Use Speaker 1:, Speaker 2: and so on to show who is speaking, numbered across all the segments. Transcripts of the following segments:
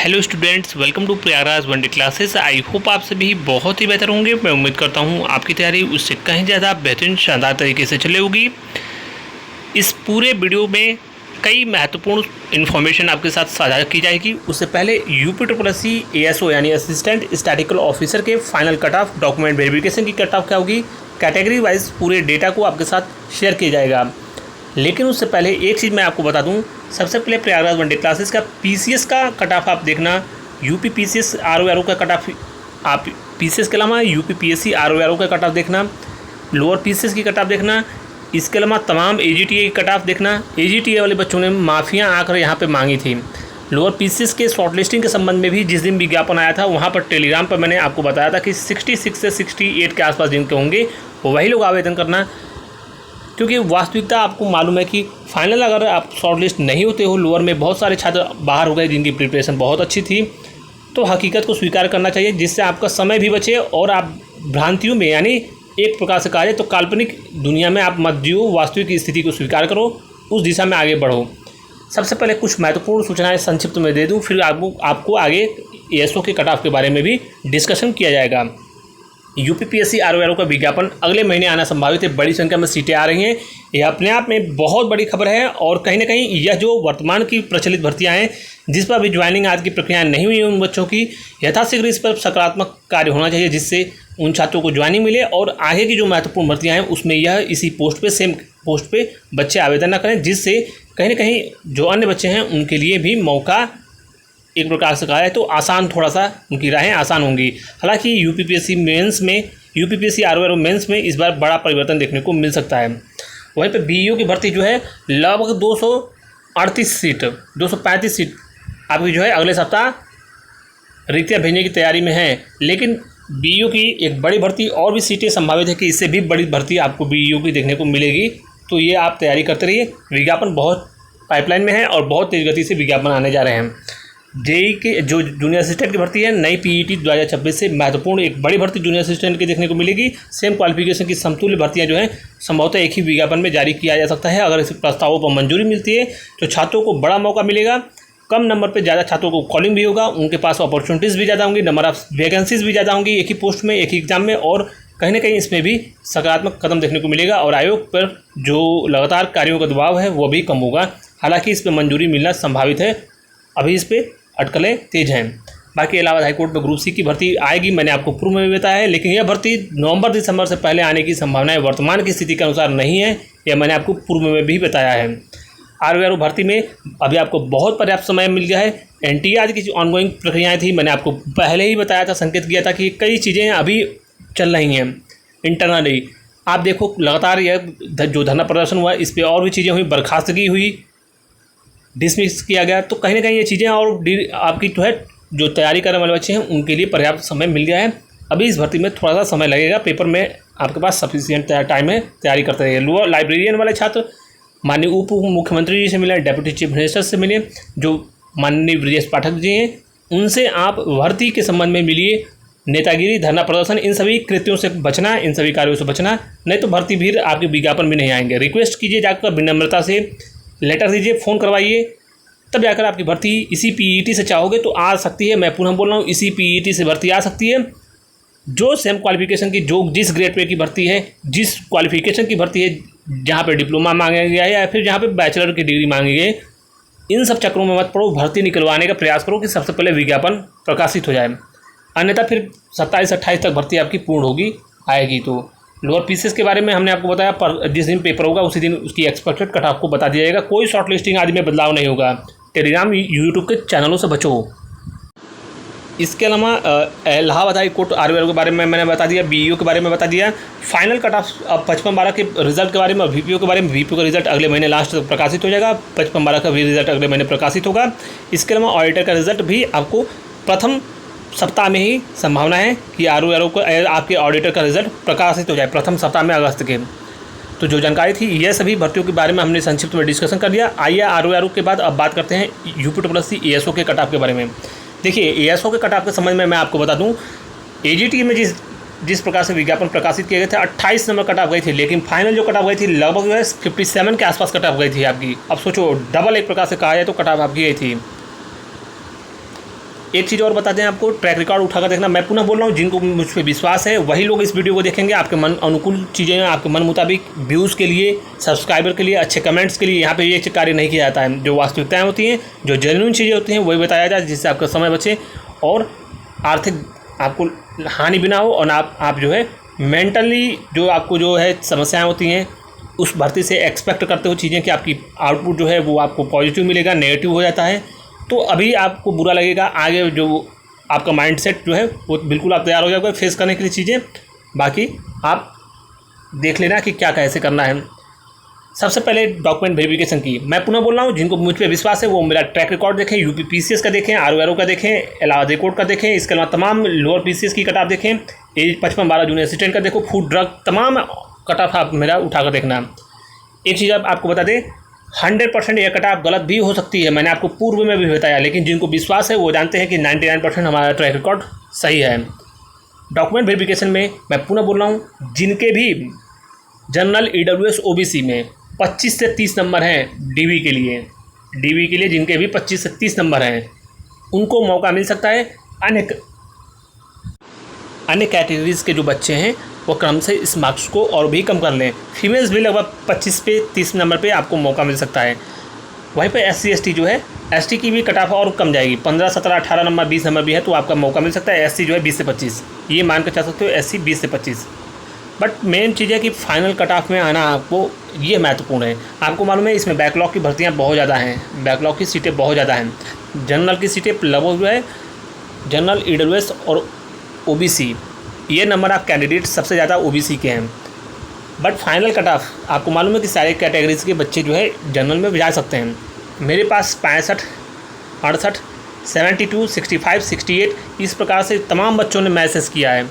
Speaker 1: Hello students, welcome to Prayagraj one day classes. I hope आप सभी बहुत ही बेहतर होंगे। मैं उम्मीद करता हूँ आपकी तैयारी उससे कहीं ज़्यादा बेहतरीन शानदार तरीके से चले होगी। इस पूरे वीडियो में कई महत्वपूर्ण इन्फॉर्मेशन आपके साथ साझा की जाएगी। उससे पहले UPSSC ASO यानी असिस्टेंट स्टैटिस्टिकल ऑफिसर के final cut off, document verification की कट ऑफ क्या होगी, कैटेगरी वाइज पूरे डेटा को आपके साथ शेयर किया जाएगा। लेकिन उससे पहले एक चीज़ मैं आपको बता दूं, सबसे पहले प्रयागराज वनडे क्लासेस का PCS का कट ऑफ आप देखना। UP PCS RO का कट ऑफ आप PCS के अलावा UP PSC RO का कट ऑफ देखना, लोअर PCS की कट ऑफ देखना। इसके अलावा तमाम AGTA की कट ऑफ देखना। AGTA वाले बच्चों ने माफियाँ आकर यहाँ पे मांगी थी। लोअर PCS के शॉर्ट लिस्टिंग के संबंध में भी जिस दिन विज्ञापन आया था वहाँ पर टेलीग्राम पर मैंने आपको बताया था कि 66 से 68 के आसपास जिनके होंगे वही लोग आवेदन करना, क्योंकि वास्तविकता आपको मालूम है कि फाइनल अगर आप शॉर्ट लिस्ट नहीं होते हो, लोअर में बहुत सारे छात्र बाहर हो गए जिनकी प्रिपरेशन बहुत अच्छी थी, तो हकीकत को स्वीकार करना चाहिए, जिससे आपका समय भी बचे और आप भ्रांतियों में, यानी एक प्रकार से कहा जाए तो काल्पनिक दुनिया में आप मत जियो, वास्तविक स्थिति को स्वीकार करो, उस दिशा में आगे बढ़ो। सबसे पहले कुछ महत्वपूर्ण सूचनाएं संक्षिप्त में दे दूँ, फिर आपको आगे ASO के कट ऑफ के बारे में भी डिस्कशन किया जाएगा। UPSSC RO का विज्ञापन अगले महीने आना संभावित है। बड़ी संख्या में सीटें आ रही हैं, यह अपने आप में बहुत बड़ी खबर है। और कहीं ना कहीं यह जो वर्तमान की प्रचलित भर्तियां हैं जिस पर अभी ज्वाइनिंग आदि की प्रक्रिया नहीं हुई है, उन बच्चों की यथाशीघ्र इस पर सकारात्मक कार्य होना चाहिए, जिससे उन छात्रों को ज्वाइनिंग मिले और आगे की जो महत्वपूर्ण भर्तियाँ हैं उसमें यह इसी पोस्ट पर, सेम पोस्ट पर बच्चे आवेदन न करें, जिससे कहीं ना कहीं जो अन्य बच्चे हैं उनके लिए भी मौका एक प्रकार से कहा है तो आसान, थोड़ा सा उनकी राहें आसान होंगी। हालांकि UPSSC मेंस में, UPSSC RO मेंस में इस बार बड़ा परिवर्तन देखने को मिल सकता है। वहीं पे BEO की भर्ती जो है लगभग 238 सीट, 235 सीट आपकी जो है अगले सप्ताह रिक्तियाँ भेजने की तैयारी में है। लेकिन BEO की एक बड़ी भर्ती और भी सीटें संभावित है कि इससे भी बड़ी भर्ती आपको BEO की देखने को मिलेगी, तो ये आप तैयारी करते रहिए। विज्ञापन बहुत पाइपलाइन में है और बहुत तेज़ गति से विज्ञापन आने जा रहे हैं। JEE के जो जूनियर असिस्टेंट की भर्ती है, नई PET 2026 से महत्वपूर्ण एक बड़ी भर्ती जूनियर असिस्टेंट की देखने को मिलेगी। सेम क्वालिफिकेशन की समतुल्य भर्तियां जो हैं संभवतः एक ही विज्ञापन में जारी किया जा सकता है। अगर इस प्रस्तावों पर मंजूरी मिलती है तो छात्रों को बड़ा मौका मिलेगा। कम नंबर पर ज़्यादा छात्रों को कॉलिंग भी होगा, उनके पास अपॉर्चुनिटीज़ भी ज़्यादा होंगी, नंबर ऑफ वैकेंसीज भी ज़्यादा होंगी एक ही पोस्ट में, एक ही एग्जाम में, और कहीं ना कहीं इसमें भी सकारात्मक कदम देखने को मिलेगा और आयोग पर जो लगातार कार्यों का दबाव है वो भी कम होगा। हालाँकि इस पर मंजूरी मिलना संभावित है, अभी इस पर अटकलें तेज हैं। बाकी इलाहाबाद हाईकोर्ट में ग्रुप C की भर्ती आएगी, मैंने आपको पूर्व में भी बताया है, लेकिन यह भर्ती नवंबर-दिसंबर से पहले आने की संभावनाएं वर्तमान की स्थिति के अनुसार नहीं है, यह मैंने आपको पूर्व में भी बताया है। RO भर्ती में अभी आपको बहुत पर्याप्त समय मिल गया है। NTA आदि की जो ऑनगोइंग प्रक्रियाएँ थी, मैंने आपको पहले ही बताया था, संकेत किया था कि कई चीज़ें अभी चल रही हैं इंटरनली। आप देखो लगातार यह जो धरना प्रदर्शन हुआ इस पर और भी चीज़ें हुई, बर्खास्तगी हुई, डिसमिस किया गया, तो कहीं ना कहीं ये चीज़ें और आपकी जो है जो तैयारी करने वाले बच्चे हैं उनके लिए पर्याप्त समय मिल गया है। अभी इस भर्ती में थोड़ा सा समय लगेगा, पेपर में आपके पास सफिशिएंट टाइम है, तैयारी करते रहिए। लोअर लाइब्रेरियन वाले छात्र माननीय उप मुख्यमंत्री जी से मिले, डेप्यूटी चीफ मिनिस्टर से मिले, जो माननीय ब्रजेश पाठक जी हैं उनसे आप भर्ती के संबंध में मिलिए। नेतागिरी, धरना प्रदर्शन, इन सभी कृत्यों से बचना, इन सभी कार्यों से बचना, नहीं तो भर्ती भी आपके विज्ञापन भी नहीं आएंगे। रिक्वेस्ट कीजिए जाकर विनम्रता से, लेटर दीजिए, फ़ोन करवाइए, तब जाकर आपकी भर्ती इसी PET से चाहोगे तो आ सकती है। मैं पुनः बोल रहा हूँ, इसी PET से भर्ती आ सकती है। जो सेम क्वालिफिकेशन की, जो जिस ग्रेड पे की भर्ती है, जिस क्वालिफिकेशन की भर्ती है, जहाँ पे डिप्लोमा मांगा गया है या फिर जहाँ पे बैचलर की डिग्री मांगी गई, इन सब चक्रों में मत पड़ो। भर्ती निकलवाने का प्रयास करो कि सबसे पहले विज्ञापन प्रकाशित हो जाए, अन्यथा फिर 27-28 तक भर्ती आपकी पूर्ण होगी, आएगी। तो लोअर PCS के बारे में हमने आपको बताया, पर जिस दिन पेपर होगा उसी दिन उसकी एक्सपेक्टेड कट आपको बता दिया जाएगा। कोई शॉर्ट लिस्टिंग आदि में बदलाव नहीं होगा। टेलीग्राम यूट्यूब के चैनलों से बचो। इसके अलावा इलाहाबाद हाई कोर्ट RO के बारे में मैंने बता दिया, BEO के बारे में बता दिया। फाइनल कट ऑफ 55-12 के रिजल्ट के बारे में, VPO के बारे में, VPO का रिजल्ट अगले महीने लास्ट तक प्रकाशित हो जाएगा। 55-12 का भी रिजल्ट अगले महीने प्रकाशित होगा। इसके अलावा ऑडिटर का रिजल्ट भी आपको प्रथम सप्ताह में ही संभावना है कि RO को आपके ऑडिटर का रिजल्ट प्रकाशित हो जाए प्रथम सप्ताह में अगस्त के। तो जो जानकारी थी यह सभी भर्तियों के बारे में हमने संक्षिप्त में डिस्कशन कर लिया। आइए RO के बाद अब बात करते हैं UPSSC ASO के कट ऑफ के बारे में। देखिए, ASO के कट ऑफ के संबंध में मैं आपको बता दूं, AGTA में जिस प्रकार से विज्ञापन प्रकाशित किए गए थे 28 नंबर कट ऑफ गई थी, लेकिन फाइनल जो कट ऑफ गई थी लगभग 57 के आसपास कट ऑफ गई थी आपकी। अब सोचो, डबल एक प्रकार से कहा जाए तो कट ऑफ आपकी गई थी। एक चीज़ और बता दें आपको, ट्रैक रिकॉर्ड उठाकर देखना। मैं पुनः बोल रहा हूँ, जिनको मुझ पर विश्वास है वही लोग इस वीडियो को देखेंगे। आपके मन अनुकूल चीज़ें, आपके मन मुताबिक व्यूज़ के लिए, सब्सक्राइबर के लिए, अच्छे कमेंट्स के लिए यहाँ पे ये कार्य नहीं किया जाता है। जो वास्तविकताएँ होती हैं, जो जेन्युइन चीज़ें होती हैं, वही बताया जाए, जिससे आपका समय बचे और आर्थिक आपको हानि भी ना हो, और आप जो है मेंटली जो आपको जो है समस्याएँ होती हैं उस भर्ती से एक्सपेक्ट करते हो चीज़ें कि आपकी आउटपुट जो है वो आपको पॉजिटिव मिलेगा, नेगेटिव हो जाता है, तो अभी आपको बुरा लगेगा। आगे जो आपका माइंडसेट जो है वो बिल्कुल आप तैयार हो जाओगे फेस करने के लिए चीज़ें। बाकी आप देख लेना कि क्या कैसे करना है। सबसे पहले डॉक्यूमेंट वेरिफिकेशन की मैं पुनः बोल रहा हूँ, जिनको मुझ पर विश्वास है वो मेरा ट्रैक रिकॉर्ड देखें, यूपी पीसीएस का देखें, आरओआरओ का देखें, इलाहाबाद हाई कोर्ट का देखें, इसके अलावा तमाम लोअर पीसीएस की कटाप देखें, एज 55-12 जूनियर असिस्टेंट का देखो, फूड ड्रग तमाम कटाप आप मेरा उठाकर देखना। एक चीज़ आपको बता दें, 100% यह कटाप गलत भी हो सकती है, मैंने आपको पूर्व में भी बताया, लेकिन जिनको विश्वास है वो जानते हैं कि 99% हमारा ट्रैक रिकॉर्ड सही है। डॉक्यूमेंट वेरिफिकेशन में मैं पुनः बोल रहा हूँ, जिनके भी जनरल ईडब्ल्यूएस ओबीसी में 25 से 30 नंबर हैं डीवी के लिए जिनके भी 25 से 30 नंबर हैं उनको मौका मिल सकता है। अन्य कैटेगरीज़ के जो बच्चे हैं वो क्रम से इस मार्क्स को और भी कम कर लें। फीमेल्स भी लगभग 25 पे 30 नंबर पे आपको मौका मिल सकता है। वहीं पे SC ST जो है, ST की भी कट ऑफ और कम जाएगी, 15, 17, 18 नंबर, 20 नंबर भी है तो आपका मौका मिल सकता है। SC जो है 20 से 25, ये मान कर चल सकते हो, SC 20 से 25। बट मेन चीज़ है कि फाइनल कट ऑफ में आना आपको ये महत्वपूर्ण है। आपको मालूम है इसमें बैकलॉग की भर्तियाँ बहुत ज़्यादा हैं, बैकलॉग की सीटें बहुत ज़्यादा हैं। जनरल की सीटें लगभग जो है जनरल EWS और OBC, ये नंबर ऑफ कैंडिडेट सबसे ज़्यादा OBC के हैं। बट फाइनल कट ऑफ आपको मालूम है कि सारे कैटेगरीज के बच्चे जो है जनरल में जा सकते हैं। मेरे पास 65, 68, 72, 65, 68 इस प्रकार से तमाम बच्चों ने मैसेज किया है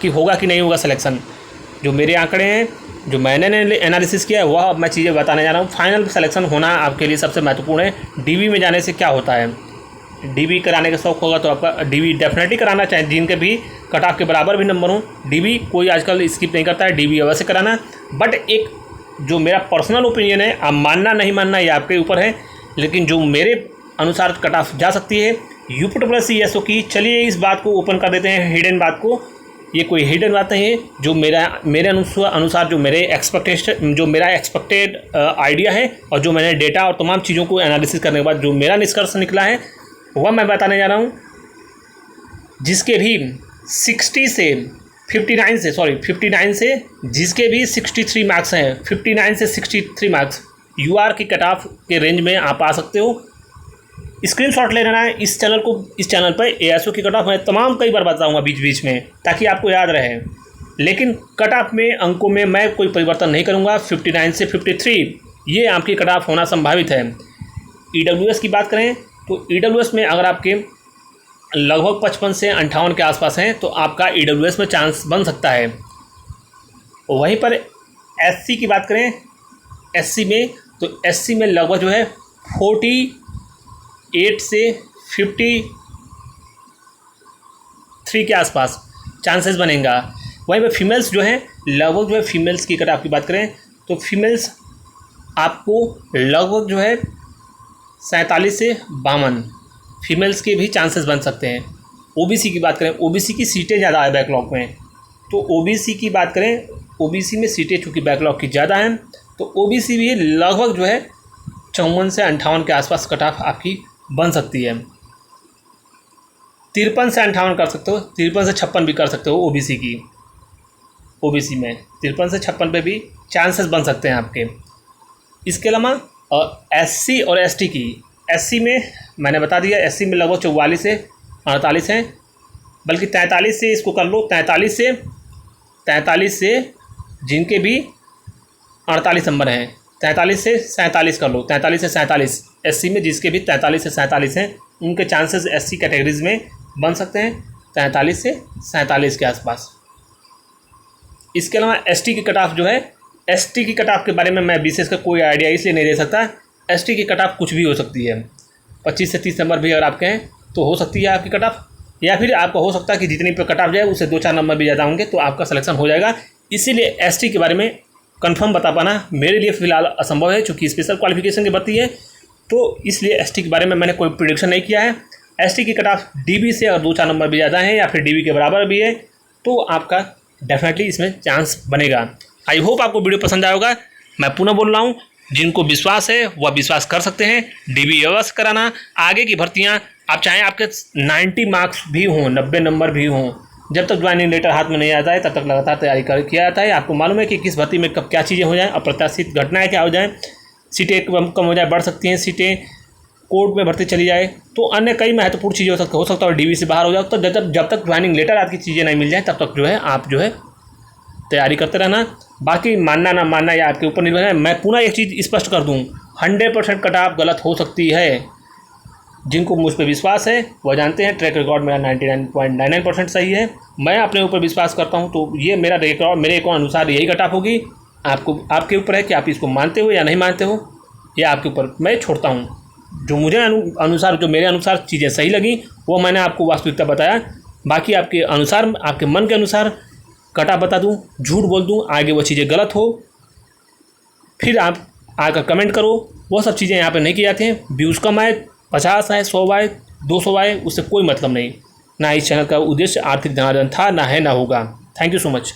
Speaker 1: कि होगा कि नहीं होगा सिलेक्शन। जो मेरे आंकड़े हैं, जो मैंने एनालिसिस किया है, वह अब मैं चीज़ें बताने जा रहा हूँ। फाइनल सिलेक्शन होना आपके लिए सबसे महत्वपूर्ण है। डीवी में जाने से क्या होता है, डीवी कराने का शौक़ होगा तो आपका डीवी डेफिनेटली कराना चाहिए, जिनके भी कट ऑफ के बराबर भी नंबर हो। डीवी कोई आजकल स्किप नहीं करता है, डीवी अवश्य कराना। बट एक जो मेरा पर्सनल ओपिनियन है, आप मानना नहीं मानना ये आपके ऊपर है, लेकिन जो मेरे अनुसार कट ऑफ जा सकती है UPSSC की। चलिए इस बात को ओपन कर देते हैं, हिडन बात को। ये कोई हिडन बात नहीं है, जो मेरे अनुसार जो मेरा एक्सपेक्टेड आइडिया है और जो मैंने डेटा और तमाम चीज़ों को एनालिसिस करने के बाद जो मेरा निष्कर्ष निकला है वह मैं बताने जा रहा हूँ। जिसके भी 59 से जिसके भी 63 मार्क्स हैं, 59 से 63 मार्क्स UR की कट ऑफ के रेंज में आप आ सकते हो। स्क्रीनशॉट ले लेना है इस चैनल पर ASO की कट ऑफ मैं तमाम कई बार बताऊंगा बीच बीच में, ताकि आपको याद रहे। लेकिन कट ऑफ में अंकों में मैं कोई परिवर्तन नहीं करूंगा। 59 से 53 ये आपकी कट ऑफ होना संभावित है। EWS की बात करें तो EWS में अगर आपके लगभग 55 से 58 के आसपास हैं तो आपका EWS में चांस बन सकता है। वहीं पर SC की बात करें, SC में तो SC में लगभग जो है 48 से 53 के आसपास चांसेस बनेगा। वहीं पर फीमेल्स जो हैं लगभग जो है, फीमेल्स की अगर आपकी बात करें तो फीमेल्स आपको लगभग जो है 47 से 52 फीमेल्स के भी चांसेस बन सकते हैं। OBC की बात करें, OBC की सीटें ज़्यादा है बैकलॉग में, तो OBC की बात करें, OBC में सीटें चूँकि बैकलॉग की ज़्यादा हैं तो OBC भी लगभग जो है 54 से 58 के आसपास कट ऑफ आपकी बन सकती है। 53 से 58 कर सकते हो, 53 से 56 भी कर सकते हो OBC की। OBC में 53 से 56 पे भी चांसेस बन सकते हैं आपके। इसके अलावा SC और ST की, SC में मैंने बता दिया, SC में लगभग 44 से 48 हैं, बल्कि 43 से इसको कर लो, 43 से जिनके भी 48 नंबर हैं, 43 से 47 कर लो, 43 से 47 SC में जिसके भी 43 से 47 हैं उनके चांसेस SC कैटेगरीज में बन सकते हैं 43 से 47 के आसपास। इसके अलावा ST की कट ऑफ जो है, ST की कट ऑफ के बारे में मैं विशेष का कोई आइडिया इसलिए नहीं दे सकता। ST की कट ऑफ कुछ भी हो सकती है, 25 से 30 नंबर भी अगर आपके हैं तो हो सकती है आपकी कट ऑफ, या फिर आपका हो सकता है कि जितनी पे कट ऑफ जाए उससे 2-4 नंबर भी ज़्यादा होंगे तो आपका सिलेक्शन हो जाएगा। इसीलिए ST के बारे में कंफर्म बता पाना मेरे लिए फ़िलहाल असंभव है, चूँकि स्पेशल क्वालिफिकेशन की भर्ती है, तो इसलिए ST के बारे में मैंने कोई प्रेडिक्शन नहीं किया है। ST की कट ऑफ DB से और 2-4 नंबर भी ज़्यादा है या फिर DB के बराबर भी है तो आपका डेफिनेटली इसमें चांस बनेगा। आई होप आपको वीडियो पसंद आया होगा। मैं पुनः बोल रहा हूँ, जिनको विश्वास है वह विश्वास कर सकते हैं। DB अवश्य कराना। आगे की भर्तियाँ आप चाहें आपके 90 मार्क्स भी हों, 90 नंबर भी हों, जब तक ज्वाइनिंग लेटर हाथ में नहीं आता है तब तक लगातार तैयारी किया जाता है। आपको मालूम है कि किस भर्ती में कब क्या चीज़ें हो जाएं, अप्रत्याशित घटनाएं क्या हो जाएं, सीटें कम हो जाए, बढ़ सकती हैं सीटें, कोर्ट में भर्ती चली जाए, तो अन्य कई महत्वपूर्ण चीज़ें हो सकता है DB से बाहर हो जाए। तो जब तक ज्वाइनिंग लेटर आपकी चीज़ें नहीं मिल जाए तब तक जो है आप जो है तैयारी करते रहना। बाकी मानना ना मानना या आपके ऊपर निर्भर है। मैं पुनः एक चीज़ स्पष्ट कर दूँ, 100% कट ऑफ गलत हो सकती है। जिनको मुझ पर विश्वास है वह जानते हैं ट्रैक रिकॉर्ड मेरा 99.99% सही है। मैं अपने ऊपर विश्वास करता हूं तो ये मेरा रिकॉर्ड, मेरे अनुसार यही कट ऑफ होगी। आपके ऊपर है कि आप इसको मानते हो या नहीं मानते हो, ये आपके ऊपर मैं छोड़ता हूं। जो मुझे अनुसार, जो मेरे अनुसार चीज़ें सही लगी वो मैंने आपको वास्तविकता बताया। बाकी आपके अनुसार, आपके मन के अनुसार कट ऑफ बता दूँ, झूठ बोल दूँ, आगे वो चीज़ें गलत हो, फिर आप आकर कमेंट करो। वो सब चीज़ें यहाँ पर नहीं की जाती हैं। व्यूज़ कम आए, 50 आए, 100 आए, 200 आए, उससे कोई मतलब नहीं। ना इस चैनल का उद्देश्य आर्थिक धनार्जन था, ना है, ना होगा। Thank you so much.